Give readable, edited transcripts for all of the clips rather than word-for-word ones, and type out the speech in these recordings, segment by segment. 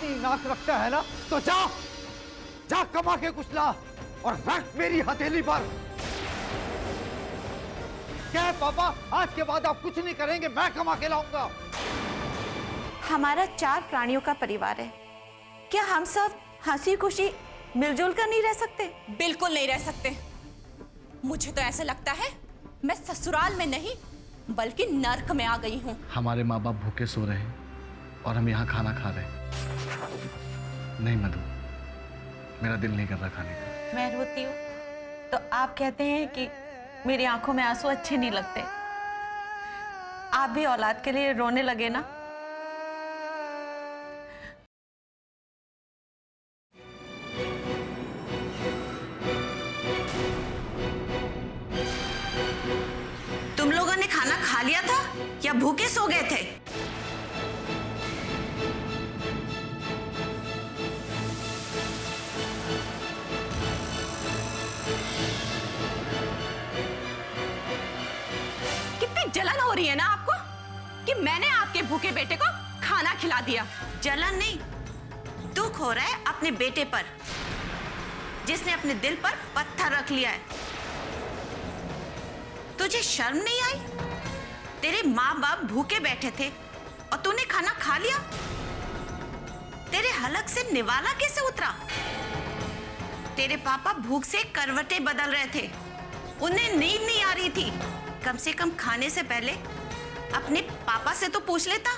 ही नाक रखता है ना, तो जा जा कमा के कुछ ला और रख मेरी हथेली पर। क्या है पापा, आज के बाद आप कुछ नहीं करेंगे, मैं कमा के लाऊंगा। हमारा 4 प्राणियों का परिवार है, क्या हम सब हंसी खुशी मिलजुल कर नहीं रह सकते? बिल्कुल नहीं रह सकते। मुझे तो ऐसा लगता है मैं ससुराल में नहीं बल्कि नर्क में आ गई हूँ। हमारे माँ बाप भूखे सो रहे हैं और हम यहाँ खाना खा रहे हैं। नहीं मधु, मेरा दिल नहीं कर रहा खाने का। मैं रोती हूँ तो आप कहते हैं कि मेरी आंखों में आंसू अच्छे नहीं लगते। आप भी औलाद के लिए रोने लगे ना। तुम लोगों ने खाना खा लिया था या भूखे सो गए थे? कितनी जलन हो रही है ना आपको कि मैंने आपके भूखे बेटे को खाना खिला दिया। जलन नहीं, दुख हो रहा है अपने बेटे पर, जिसने अपने दिल पर पत्थर रख लिया है। तुझे शर्म नहीं आई? तेरे माँ बाप भूखे बैठे थे और तूने खाना खा लिया। तेरे हलक से निवाला कैसे उतरा? तेरे पापा भूख से करवटें बदल रहे थे, उन्हें नींद नहीं आ रही थी। कम से कम खाने से पहले अपने पापा से तो पूछ लेता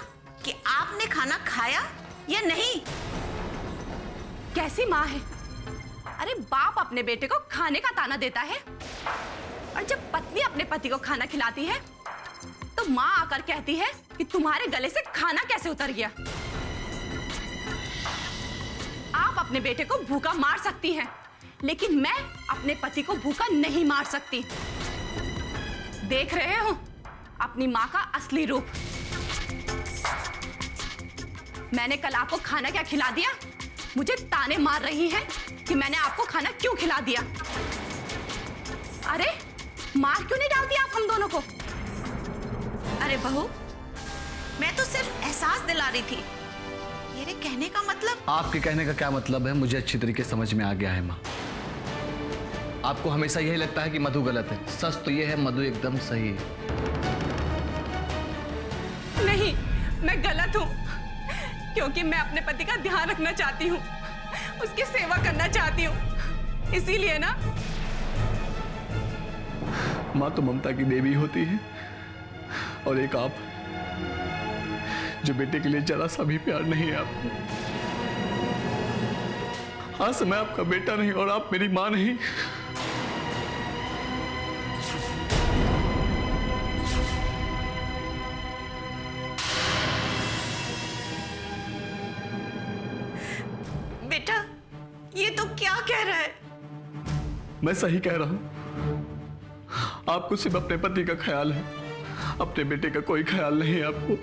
कि आपने खाना खाया या नहीं। कैसी माँ है? अरे बाप अपने बेटे को खाने का ताना देता है और जब पत्नी अपने पति को खाना खिलाती है तो माँ आकर कहती है कि तुम्हारे गले से खाना कैसे उतर गया। आप अपने बेटे को भूखा मार सकती हैं, लेकिन मैं अपने पति को भूखा नहीं मार सकती। देख रहे हो अपनी माँ का असली रूप। मैंने कल आपको खाना क्या खिला दिया? मुझे ताने मार रही हैं कि मैंने आपको खाना क्यों खिला दिया। अरे मार क्यों नहीं डालती आप हम दोनों को? अरे बहू, मैं तो सिर्फ एहसास दिला रही थी। मेरे कहने का मतलब? आपके कहने का क्या मतलब है मुझे अच्छी तरीके समझ में आ गया है माँ। आपको हमेशा यही लगता है कि मधु गलत है। सच तो यह है मधु एकदम सही है। नहीं, मैं गलत हूँ क्योंकि मैं अपने पति का ध्यान रखना चाहती हूँ, उसकी सेवा करना चाहती हूँ, इसीलिए ना। माँ तो ममता की देवी होती है और एक आप जो बेटे के लिए जरा सा भी प्यार नहीं है आपको। हाँ से मैं आपका बेटा नहीं और आप मेरी माँ नहीं। बेटा, ये तो क्या कह रहा है? मैं सही कह रहा हूं। आपको सिर्फ अपने पति का ख्याल है, अपने बेटे का कोई ख्याल नहीं है आपको।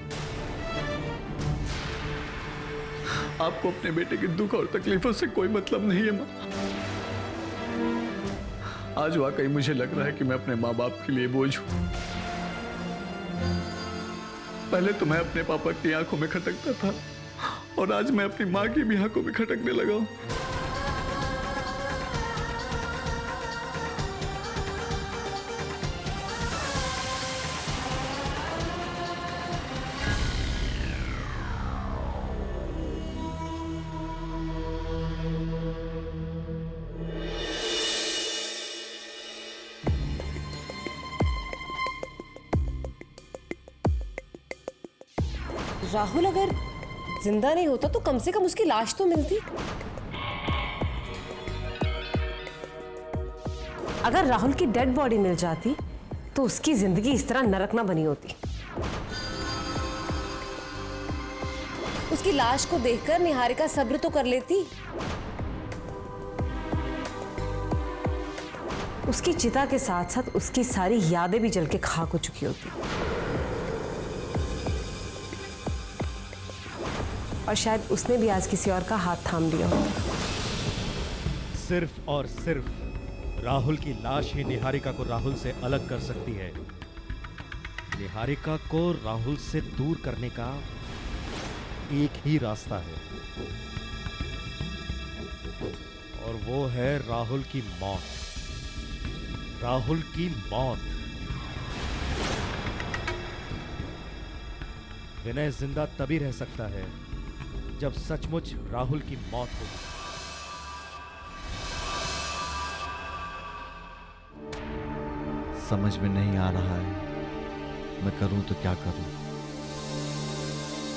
आपको अपने बेटे के दुख और तकलीफों से कोई मतलब नहीं है माँ। आज वाकई मुझे लग रहा है कि मैं अपने माँ बाप के लिए बोझ हूं। पहले तो मैं अपने पापा की आंखों में खटकता था और आज मैं अपनी माँ की भी आंखों में खटकने लगा हूं। राहुल अगर जिंदा नहीं होता तो कम से कम उसकी लाश तो मिलती। अगर राहुल की डेड बॉडी मिल जाती तो उसकी जिंदगी इस तरह नरक ना बनी होती। उसकी लाश को देखकर निहारिका सब्र तो कर लेती। उसकी चिता के साथ साथ उसकी सारी यादें भी जल के खाक हो चुकी होती और शायद उसने भी आज किसी और का हाथ थाम लिया होता। सिर्फ और सिर्फ राहुल की लाश ही निहारिका को राहुल से अलग कर सकती है। निहारिका को राहुल से दूर करने का एक ही रास्ता है, वो है राहुल की मौत। राहुल की मौत। विनय जिंदा तभी रह सकता है जब सचमुच राहुल की मौत हो। समझ में नहीं आ रहा है मैं करूं तो क्या करूं।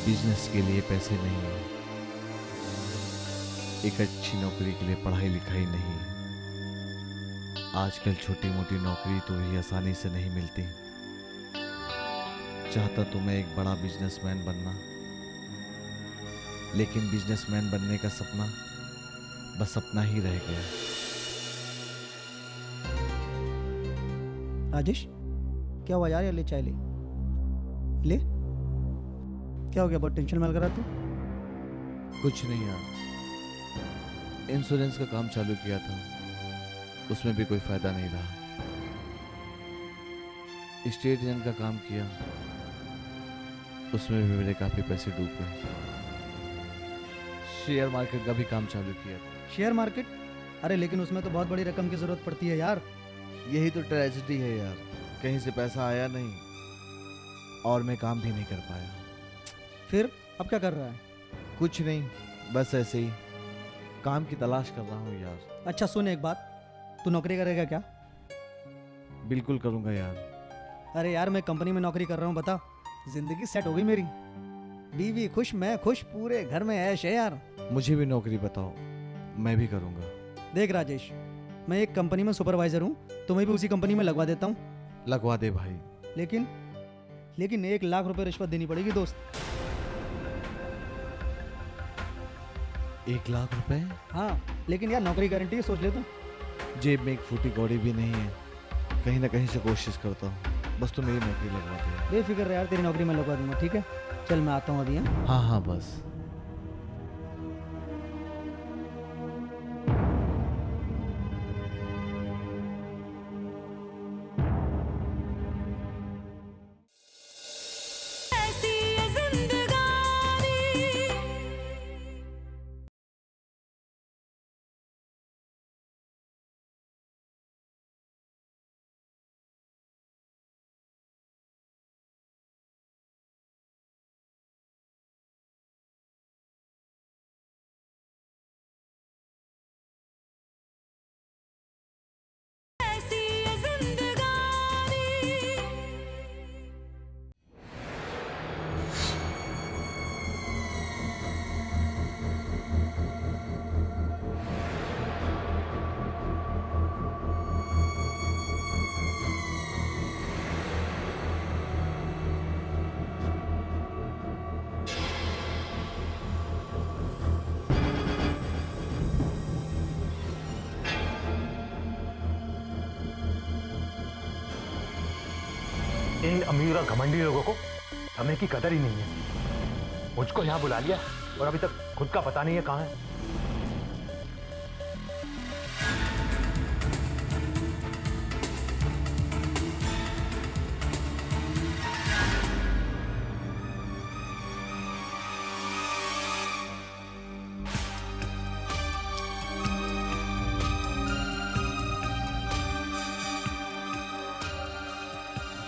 बिजनेस के लिए पैसे नहीं है, एक अच्छी नौकरी के लिए पढ़ाई लिखाई नहीं। आजकल छोटी मोटी नौकरी तो भी आसानी से नहीं मिलती। चाहता तो मैं एक बड़ा बिजनेसमैन बनना, लेकिन बिजनेसमैन बनने का सपना बस सपना ही रह गया। राजेश, क्या हुआ यार? ले चाय ले। ले, क्या हो गया? बहुत टेंशन में लग रहा तू। कुछ नहीं यार, इंश्योरेंस का काम चालू किया था, उसमें भी कोई फायदा नहीं रहा। स्टेट एजेंट का काम किया, उसमें भी मेरे काफी पैसे डूब गए। शेयर मार्केट का भी काम चालू किया था। Share market? अरे लेकिन उसमें तो बहुत बड़ी रकम की जरूरत पड़ती है यार। यही तो ट्रेजेडी है यार, कहीं से पैसा आया नहीं और मैं काम भी नहीं कर पाया। फिर अब क्या कर रहा है? कुछ नहीं, बस ऐसे ही काम की तलाश कर रहा हूँ यार। अच्छा सुन एक बात, तू नौकरी करेगा क्या? बिल्कुल करूँगा यार। अरे यार मैं कंपनी में नौकरी कर रहा हूँ, बता। जिंदगी सेट हो गई मेरी, बीवी खुश, मैं खुश, पूरे घर में ऐश है यार। मुझे भी नौकरी बताओ, मैं भी करूँगा। देख राजेश, मैं एक कंपनी में सुपरवाइजर हूँ, तुम्हें भी उसी कंपनी में लगवा देता हूँ। लगवा दे भाई। लेकिन 1 लाख रुपए रिश्वत देनी पड़ेगी दोस्त। 1 लाख रुपए? हाँ लेकिन यार नौकरी गारंटी है, सोच ले तू। जेब में एक फूटी कौड़ी भी नहीं है, कहीं ना कहीं से कोशिश करता हूँ, बस तो मेरी नौकरी लगवा दे। बेफिक्र रह यार, तेरी नौकरी मैं लगवा दूंगा, ठीक है? चल मैं आता हूँ अभी। हाँ हाँ बस। इन अमीर और घमंडी लोगों को समय की कदर ही नहीं है। मुझको यहाँ बुला लिया और अभी तक खुद का पता नहीं है कहाँ है।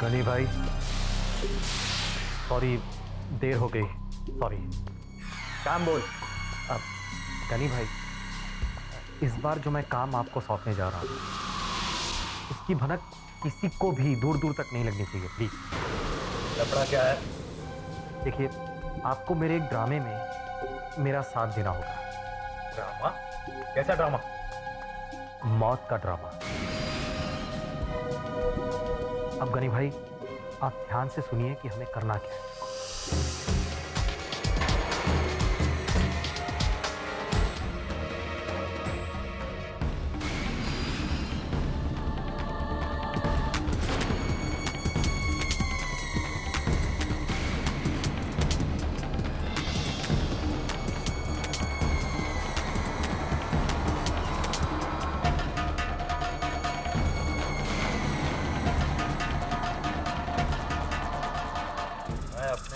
गनी भाई सॉरी, देर हो गई, सॉरी। काम बोल। अब गनी भाई, इस बार जो मैं काम आपको सौंपने जा रहा हूँ, उसकी भनक किसी को भी दूर दूर तक नहीं लगनी चाहिए, प्लीज। लफड़ा क्या है? देखिए, आपको मेरे एक ड्रामे में मेरा साथ देना होगा। ड्रामा? कैसा ड्रामा? मौत का ड्रामा। अब गनी भाई, आप ध्यान से सुनिए कि हमें करना क्या है।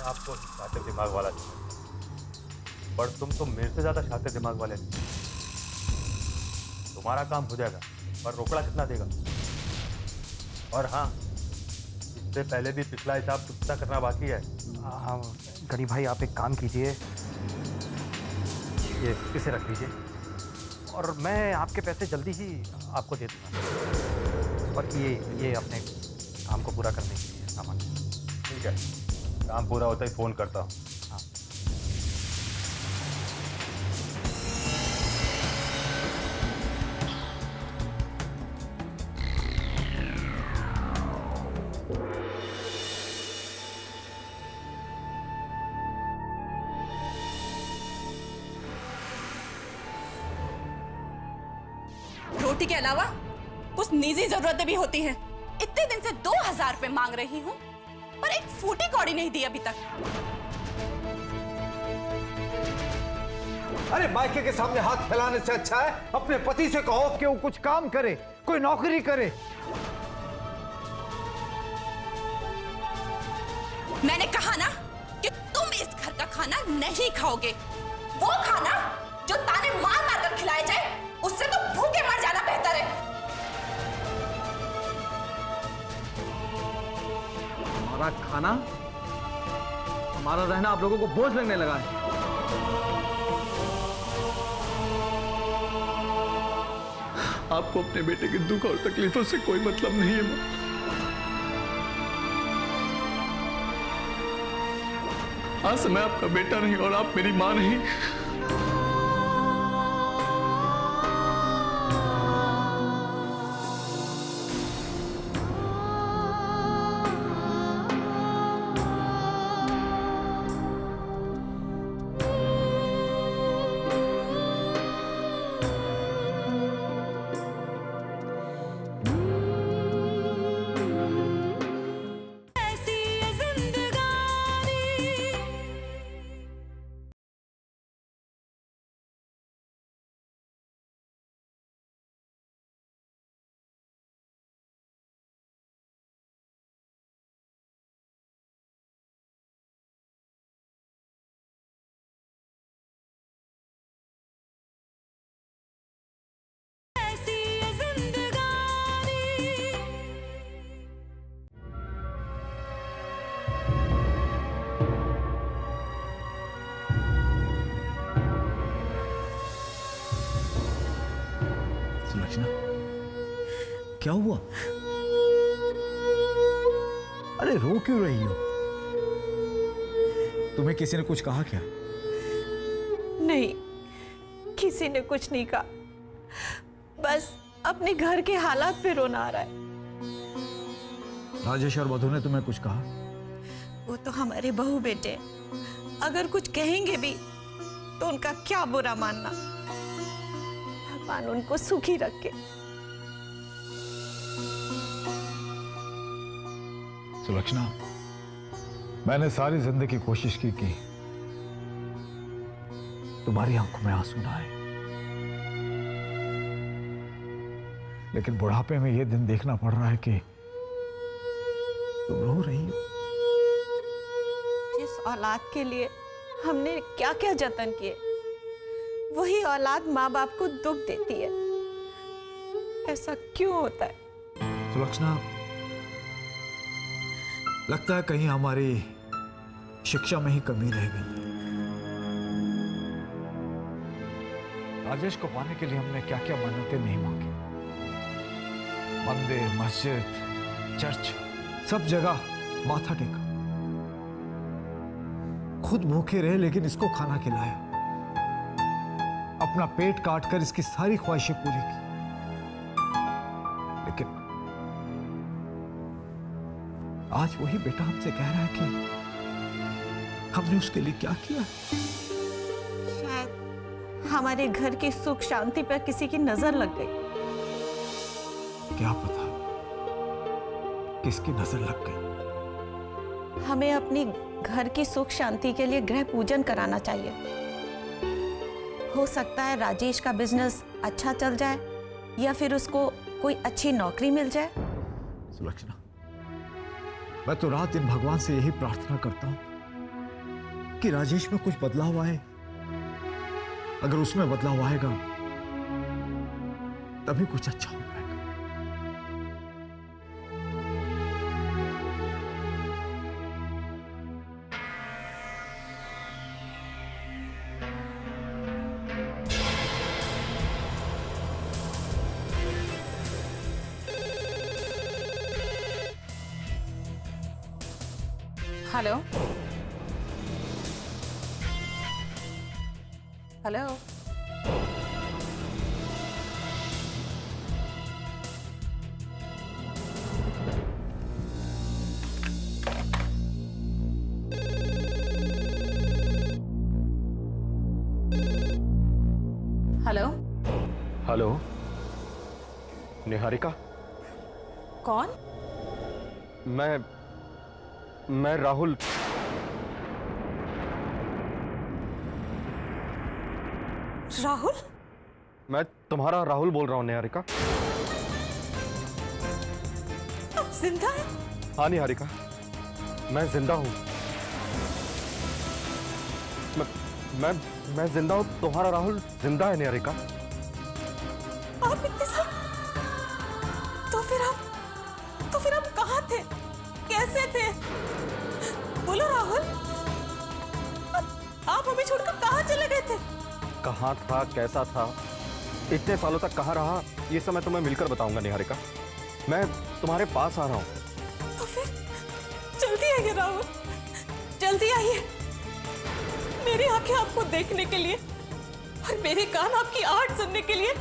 आपको शातिर दिमाग वाला चाहिए, पर तुम तो मेरे से ज्यादा शातिर दिमाग वाले। तुम्हारा काम हो जाएगा, पर रोकड़ा कितना देगा? और हाँ, इससे पहले भी पिछला हिसाब चुकता करना बाकी है। हाँ गनी भाई, आप एक काम कीजिए, ये इसे रख लीजिए और मैं आपके पैसे जल्दी ही आपको दे दूँगा। और ये अपने काम को पूरा करने के लिए सामान। ठीक है, काम पूरा होता ही फ़ोन करता हूँ। हाँ। रोटी के अलावा कुछ निजी जरूरतें भी होती हैं। इतने दिन से 2000 रुपए मांग रही हूँ, पर एक फूटी कौड़ी नहीं दी अभी तक। अरे मायके के सामने हाथ फैलाने से अच्छा है अपने पति से कहो कि वो कुछ काम करे, कोई नौकरी करे। मैंने कहा ना कि तुम इस घर का खाना नहीं खाओगे। वो खाना जो ताने मार मार कर खिलाया जाए, उससे तो भूखे मर जाना बेहतर है। हमारा खाना, हमारा रहना आप लोगों को बोझ लगने लगा है। आपको अपने बेटे के दुख और तकलीफों से कोई मतलब नहीं है मां। आज से मैं आपका बेटा नहीं और आप मेरी मां नहीं। सुलक्षणा, क्या हुआ? अरे रो क्यों रही हो? तुम्हें किसी ने कुछ कहा क्या? नहीं, किसी ने कुछ नहीं कहा। बस अपने घर के हालात पे रोना आ रहा है। राजेश और मधु ने तुम्हें कुछ कहा? वो तो हमारे बहू बेटे हैं। अगर कुछ कहेंगे भी तो उनका क्या बुरा मानना। भगवान उनको सुखी रखे। सुलक्षणा, मैंने सारी जिंदगी कोशिश की कि तुम्हारी आंखों में आंसू ना आए, लेकिन बुढ़ापे में यह दिन देखना पड़ रहा है कि तुम रो रही हो। जिस औलाद के लिए हमने क्या क्या जतन किए, वही औलाद माँ बाप को दुख देती है। ऐसा क्यों होता है? सुलक्षणा, लगता है कहीं हमारी शिक्षा में ही कमी रह गई। राजेश को पाने के लिए हमने क्या क्या मन्नतें नहीं मांगी। मंदिर, मस्जिद, चर्च, सब जगह माथा टेका। खुद भूखे रहे लेकिन इसको खाना खिलाया। अपना पेट काट कर इसकी सारी ख्वाहिशें पूरी की। लेकिन आज वही बेटा हमसे कह रहा है कि हमने उसके लिए क्या किया। शायद हमारे घर की सुख शांति पर किसी की नजर लग गई। क्या पता किसकी नजर लग गई। हमें अपनी घर की सुख शांति के लिए गृह पूजन कराना चाहिए। हो सकता है राजेश का बिजनेस अच्छा चल जाए या फिर उसको कोई अच्छी नौकरी मिल जाए। सुलक्षणा, मैं तो रात दिन भगवान से यही प्रार्थना करता हूं कि राजेश में कुछ बदलाव आए। अगर उसमें बदलाव आएगा तभी कुछ अच्छा हो पाएगा। Hello hello hello hello, Niharika. कौन? मैं राहुल। राहुल? मैं तुम्हारा राहुल बोल रहा हूँ निहारिका। आप जिंदा हैं? हाँ निहारिका, मैं जिंदा हूँ। मैं जिंदा हूँ। तुम्हारा राहुल जिंदा है निहारिका। आप इतने साल तो फिर आप कहाँ थे? कैसे थे? बोलो राहुल, आप हमें छोड़कर कहाँ चले गए थे? कहाँ था, कैसा था, इतने सालों तक कहाँ रहा, ये सब मैं तुम्हें मिलकर बताऊंगा निहारिका। मैं तुम्हारे पास आ रहा हूँ। तो फिर जल्दी आइए राहुल, जल्दी आइए। मेरी आंखें आपको देखने के लिए और मेरे कान आपकी आहट सुनने के लिए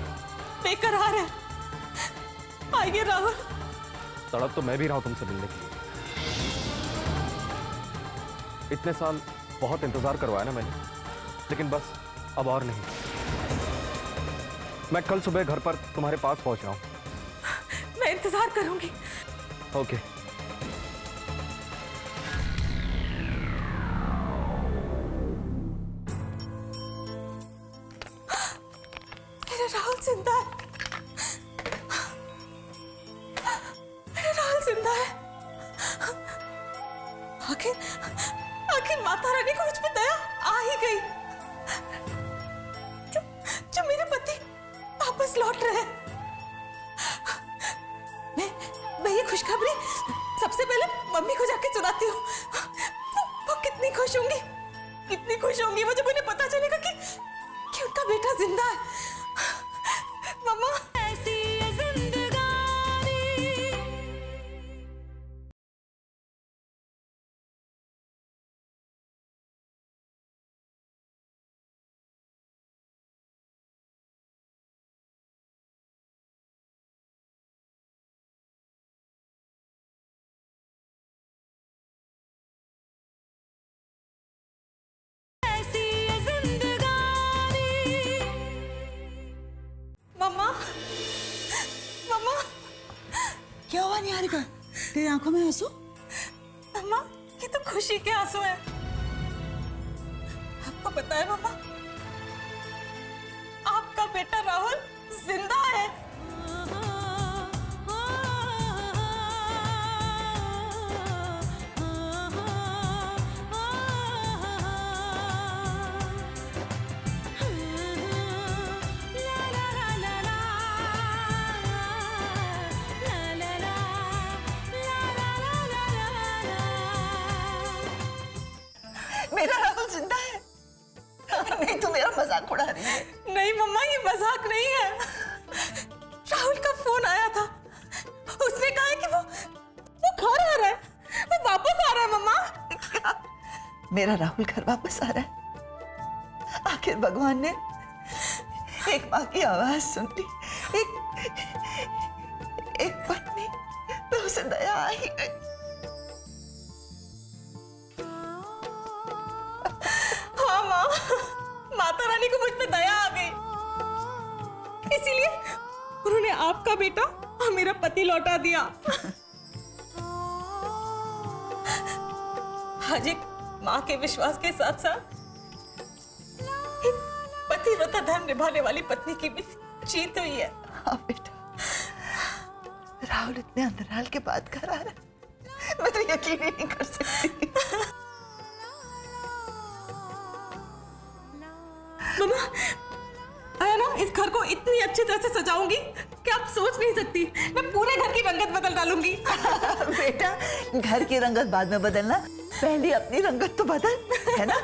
बेकरार है। आइए राहुल। तड़प तो मैं भी रहा हूं तुमसे मिलने के लिए। इतने साल बहुत इंतजार करवाया ना मैंने, लेकिन बस अब और नहीं। मैं कल सुबह घर पर तुम्हारे पास पहुंच रहा हूं। मैं इंतजार करूंगी। ओके। मेरा राहुल जिंदा है। मेरा राहुल जिंदा है। आखिर माता रानी को मुझ पे दया आ ही गई। जो मेरे पति वापस लौट रहे हैं। मैं ये खुशखबरी सबसे पहले मम्मी को जाके सुनाती हूँ। वो कितनी खुश होंगी वो जब उन्हें पता चलेगा कि उनका बेटा जिंदा है। मम्मा, ऐसी है जिंदगानी। मम्मा, मम्मा, क्या हुआ निहारिका? तेरी आंखों में आंसू? मम्मा, ये तो खुशी के आंसू हैं। आपको पता है मम्मा, आपका बेटा राहुल जिंदा है। मेरा राहुल जिंदा है? नहीं, तू मेरा मजाक उड़ा रही है। नहीं मम्मा, ये मजाक नहीं है। राहुल का फोन आया था। उसने कहा है कि वो घर आ रहा है, वो वापस आ रहा है। मम्मा, क्या? मेरा राहुल घर वापस आ रहा है? आखिर भगवान ने एक माँ की आवाज सुन ली, एक पत्नी, तो उसे दया आ ही गई। हाँ माँ, माता रानी को मुझ पे दया आ गई, इसीलिए उन्होंने आपका बेटा और मेरा पति लौटा दिया। आज एक माँ के विश्वास के साथ साथ एक पतिव्रता धर्म निभाने वाली पत्नी की भी जीत हुई है। हाँ बेटा, राहुल इतने अंतराल के बाद घर आ रहा है, मैं तो यकीन ही नहीं कर सकती। मम्मा, आया ना, इस घर को इतनी अच्छी तरह से सजाऊंगी कि आप सोच नहीं सकती, मैं पूरे घर की रंगत बदल डालूंगी। बेटा, घर की रंगत बाद में बदलना, पहले अपनी रंगत तो बदल, है ना?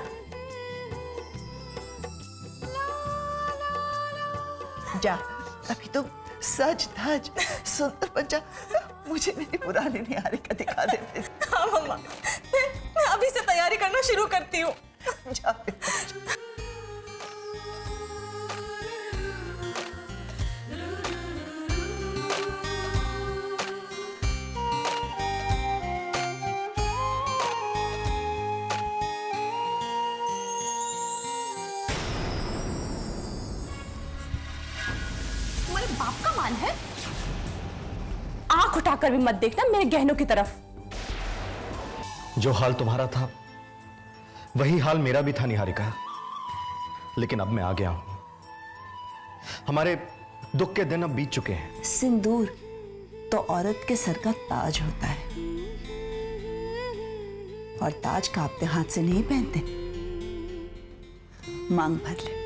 जा, अभी तो सज धज सुंदर बन जा, मुझे मेरी पुरानी निहारिका दिखा दे। हाँ मम्मा, मैं अभी से तैयारी करना शुरू करती हूँ। जा बेटा, जा। तुम्हारे बाप का मान है? आंख उठाकर भी मत देखना मेरे गहनों की तरफ। जो हाल तुम्हारा था वही हाल मेरा भी था निहारिका, लेकिन अब मैं आ गया हूं। हमारे दुख के दिन अब बीत चुके हैं। सिंदूर तो औरत के सर का ताज होता है, और ताज कांपते हाथ से नहीं पहनते, मांग भर ले।